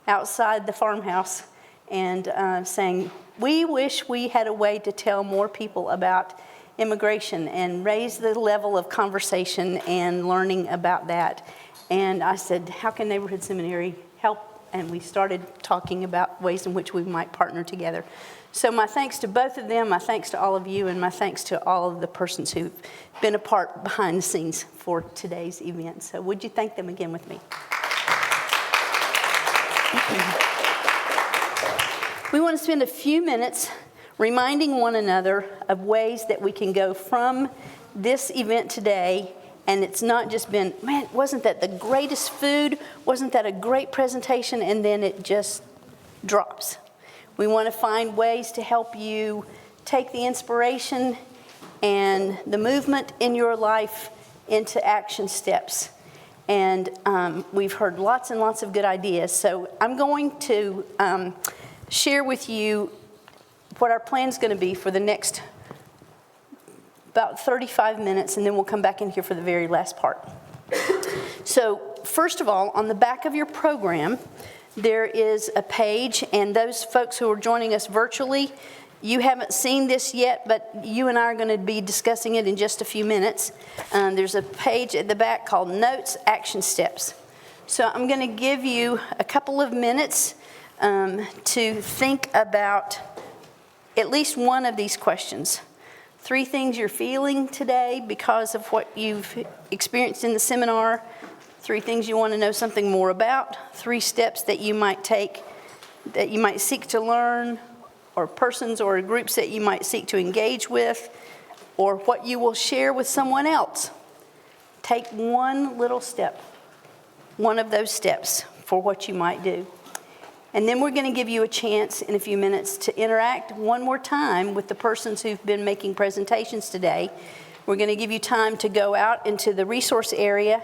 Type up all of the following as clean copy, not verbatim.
outside the farmhouse and saying, we wish we had a way to tell more people about immigration and raise the level of conversation and learning about that. And I said, how can Neighborhood Seminary help? And we started talking about ways in which we might partner together. So my thanks to both of them, my thanks to all of you, and my thanks to all of the persons who've been a part behind the scenes for today's event. So would you thank them again with me? We want to spend a few minutes reminding one another of ways that we can go from this event today, and it's not just been, man, wasn't that the greatest food? Wasn't that a great presentation? And then it just drops. We want to find ways to help you take the inspiration and the movement in your life into action steps. And we've heard lots and lots of good ideas. So I'm going to share with you what our plan is going to be for the next about 35 minutes, and then we'll come back in here for the very last part. So first of all, on the back of your program, there is a page, and those folks who are joining us virtually, you haven't seen this yet, but you and I are going to be discussing it in just a few minutes. There's a page at the back called Notes, Action Steps. So I'm going to give you a couple of minutes to think about at least one of these questions. 3 things you're feeling today because of what you've experienced in the seminar. 3 things you want to know something more about. 3 steps that you might take, that you might seek to learn, or persons or groups that you might seek to engage with, or what you will share with someone else. Take one little step, one of those steps for what you might do. And then we're going to give you a chance in a few minutes to interact one more time with the persons who've been making presentations today. We're going to give you time to go out into the resource area.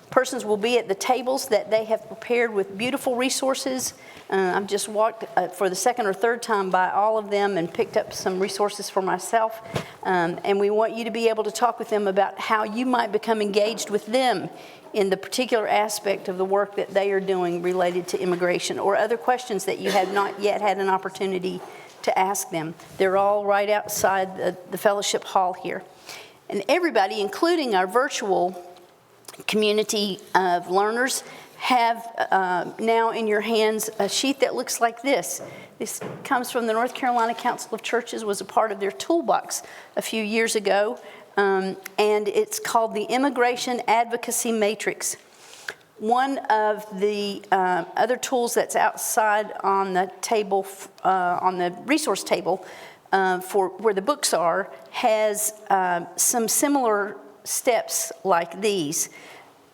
Persons will be at the tables that they have prepared with beautiful resources. I've just walked for the second or third time by all of them and picked up some resources for myself. And we want you to be able to talk with them about how you might become engaged with them in the particular aspect of the work that they are doing related to immigration, or other questions that you have not yet had an opportunity to ask them. They're all right outside the fellowship hall here. And everybody, including our virtual community of learners, have now in your hands a sheet that looks like this. This comes from the North Carolina Council of Churches, was a part of their toolbox a few years ago, and it's called the Immigration Advocacy Matrix. One of the other tools that's outside on the table, on the resource table for where the books are, has some similar steps like these.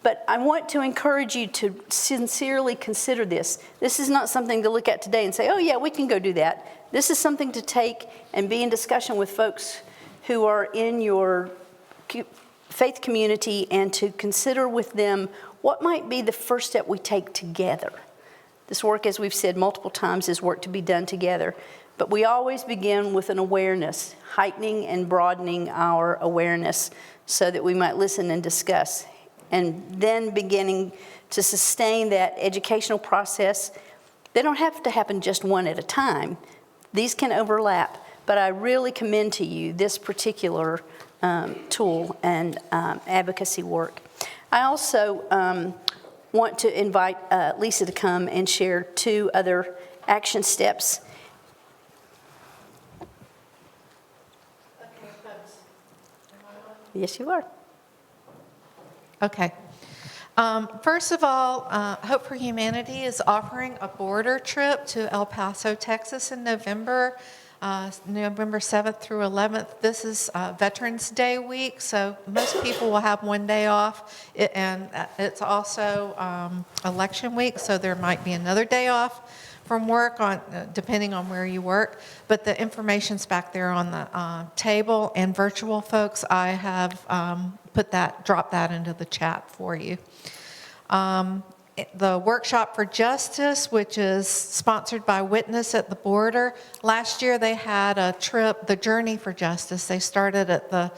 But I want to encourage you to sincerely consider this. This is not something to look at today and say, oh yeah, we can go do that. This is something to take and be in discussion with folks who are in your faith community, and to consider with them what might be the first step we take together. This work, as we've said multiple times, is work to be done together. But we always begin with an awareness, heightening and broadening our awareness so that we might listen and discuss, and then beginning to sustain that educational process. They don't have to happen just one at a time. These can overlap, but I really commend to you this particular tool and advocacy work. I also want to invite Lisa to come and share 2 other action steps. Yes, you are. Okay. First of all, Hope for Humanity is offering a border trip to El Paso, Texas in November 7th through 11th. This is Veterans Day week, so most people will have one day off. And it's also election week, so there might be another day off from work, depending on where you work. But the information's back there on the table. And virtual folks, I have dropped that into the chat for you. The Workshop for Justice, which is sponsored by Witness at the Border. Last year they had a trip, the Journey for Justice. They started at the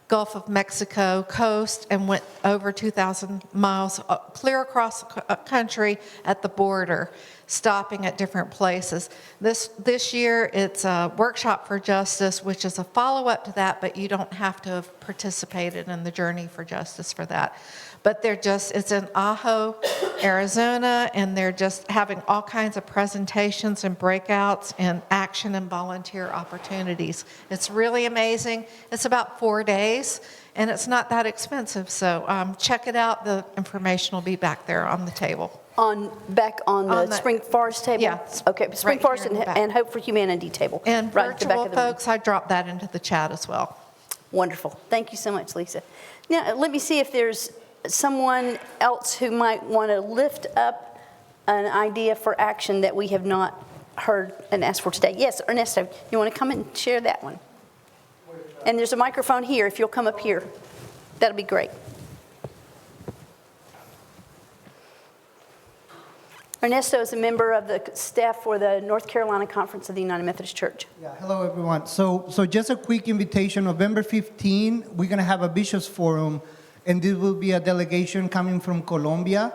Gulf of Mexico coast and went over 2,000 miles clear across the country at the border, stopping at different places. This year, it's a Workshop for Justice, which is a follow-up to that, but you don't have to have participated in the Journey for Justice for that. But it's in Ajo, Arizona, and they're just having all kinds of presentations and breakouts and action and volunteer opportunities. It's really amazing. It's about 4 days, and it's not that expensive. So check it out. The information will be back there on the table. Back on the Spring Forest table? Yeah. Okay, Spring Right Forest here in the back. and Hope for Humanity table. And right at the back virtual of the room. folks, I dropped that into the chat as well. Wonderful. Thank you so much, Lisa. Now, let me see if there's someone else who might want to lift up an idea for action that we have not heard and asked for today. Yes, Ernesto, you want to come and share that one? And there's a microphone here. If you'll come up here, that'll be great. Ernesto is a member of the staff for the North Carolina Conference of the United Methodist Church. Yeah, hello everyone. So just a quick invitation, November 15, we're going to have a Bishops Forum, and this will be a delegation coming from Colombia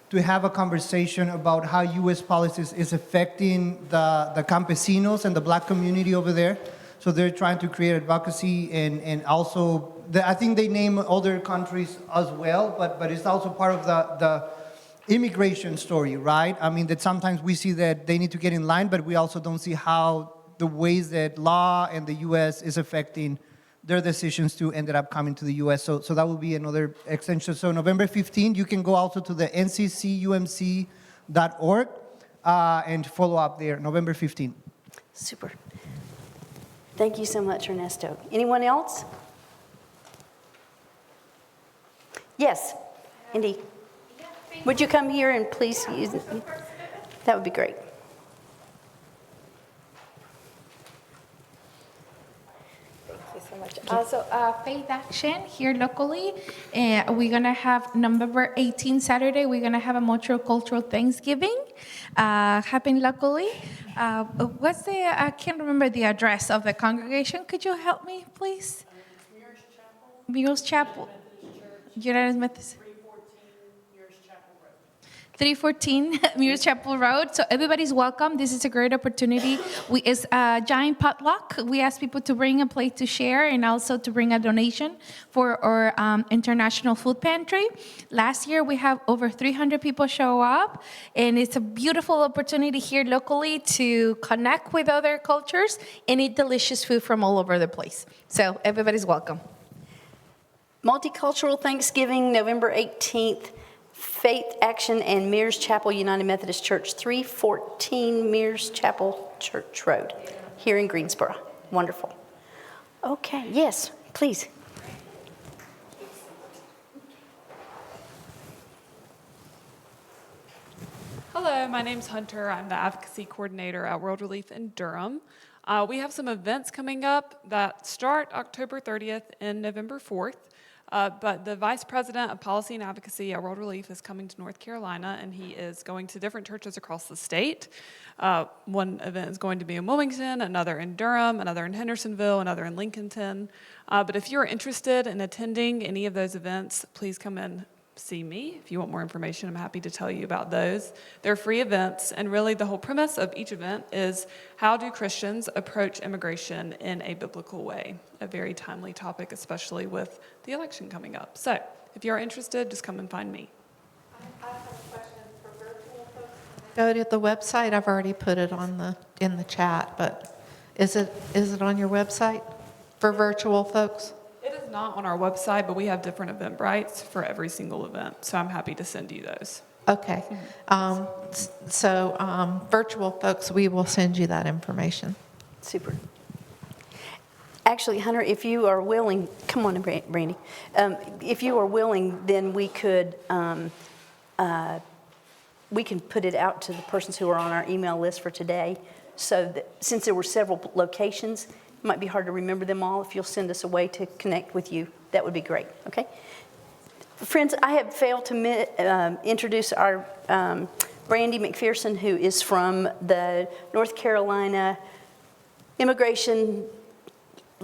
to have a conversation about how U.S. policies is affecting the campesinos and the black community over there. So they're trying to create advocacy and also, I think they name other countries as well, but it's also part of the immigration story, right? I mean, that sometimes we see that they need to get in line, but we also don't see how the ways that law and the U.S. is affecting their decisions to end up coming to the U.S. So that will be another extension. So November 15, you can go also to the nccumc.org and follow up there, November 15. Super. Thank you so much, Ernesto. Anyone else? Yes, indeed. Would you come here and please use it? That would be great. Thank you so much. Also, Faith Action here locally. We're going to have November 18, Saturday, we're going to have a multicultural Thanksgiving happen locally. I can't remember the address of the congregation. Could you help me, please? Muir's Chapel. United Methodist. 314 Muir's Chapel Road. So everybody's welcome. This is a great opportunity. It's a giant potluck. We ask people to bring a plate to share and also to bring a donation for our international food pantry. Last year, we have over 300 people show up, and it's a beautiful opportunity here locally to connect with other cultures and eat delicious food from all over the place. So everybody's welcome. Multicultural Thanksgiving, November 18th. Faith Action and Mears Chapel United Methodist Church, 314 Mears Chapel Church Road, here in Greensboro. Wonderful. Okay, yes, please. Hello, my name's Hunter. I'm the advocacy coordinator at World Relief in Durham. We have some events coming up that start October 30th and November 4th. But the Vice President of Policy and Advocacy at World Relief is coming to North Carolina, and he is going to different churches across the state. One event is going to be in Wilmington, another in Durham, another in Hendersonville, another in Lincolnton. But if you're interested in attending any of those events, please come in. See me. If you want more information, I'm happy to tell you about those. They're free events, and really the whole premise of each event is how do Christians approach immigration in a biblical way? A very timely topic, especially with the election coming up. So if you're interested, just come and find me. I have a question for virtual folks. Go to the website. I've already put it in the chat, but is it on your website for virtual folks? It is not on our website, but we have different Eventbrites for every single event, so I'm happy to send you those. Okay. Virtual folks, we will send you that information. Super. Actually, Hunter, if you are willing, come on, Brandy. If you are willing, then we could, we can put it out to the persons who are on our email list for today. So that, since there were several locations, it might be hard to remember them all. If you'll send us a way to connect with you, that would be great, okay? Friends, I have failed to introduce our Brandy McPherson, who is from the North Carolina Immigration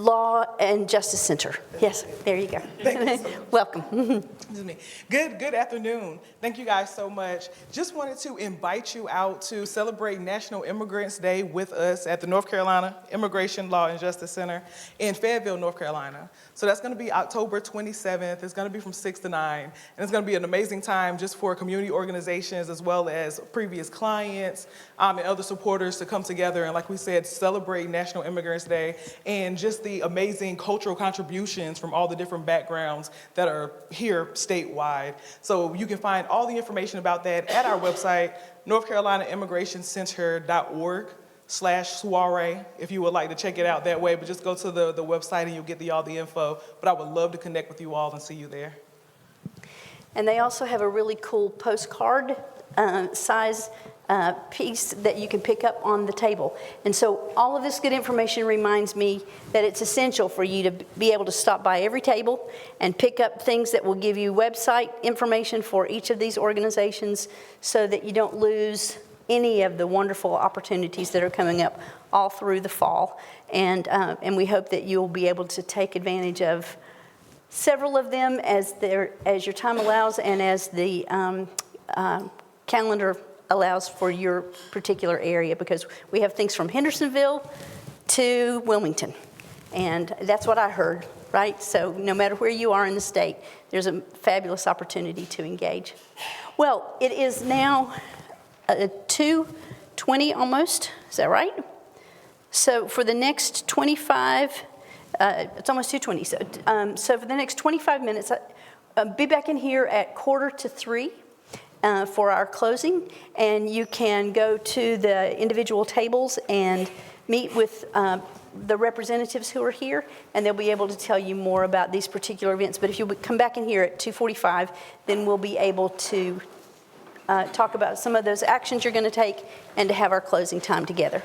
Law and Justice Center. Yes, there you go. Welcome. Excuse me. Good afternoon. Thank you guys so much. Just wanted to invite you out to celebrate National Immigrants Day with us at the North Carolina Immigration Law and Justice Center in Fayetteville, North Carolina. So that's going to be October 27th. It's going to be from 6 to 9. And it's going to be an amazing time just for community organizations as well as previous clients and other supporters to come together and, like we said, celebrate National Immigrants Day and just the amazing cultural contributions from all the different backgrounds that are here statewide. So you can find all the information about that at our website, northcarolinaimmigrationcenter.org/soiree, if you would like to check it out that way. But just go to the website and you'll get all the info. But I would love to connect with you all and see you there. And they also have a really cool postcard size piece that you can pick up on the table. And so all of this good information reminds me that it's essential for you to be able to stop by every table and pick up things that will give you website information for each of these organizations so that you don't lose any of the wonderful opportunities that are coming up all through the fall. And we hope that you'll be able to take advantage of several of them as your time allows and as the calendar allows for your particular area, because we have things from Hendersonville to Wilmington. And that's what I heard, right? So no matter where you are in the state, there's a fabulous opportunity to engage. Well, it is now 2:20 almost, is that right? So for the next 25, it's almost 2:20, so for the next 25 minutes, be back in here at 2:45 for our closing, and you can go to the individual tables and meet with the representatives who are here, and they'll be able to tell you more about these particular events. But if you would come back in here at 2:45, then we'll be able to talk about some of those actions you're going to take and to have our closing time together.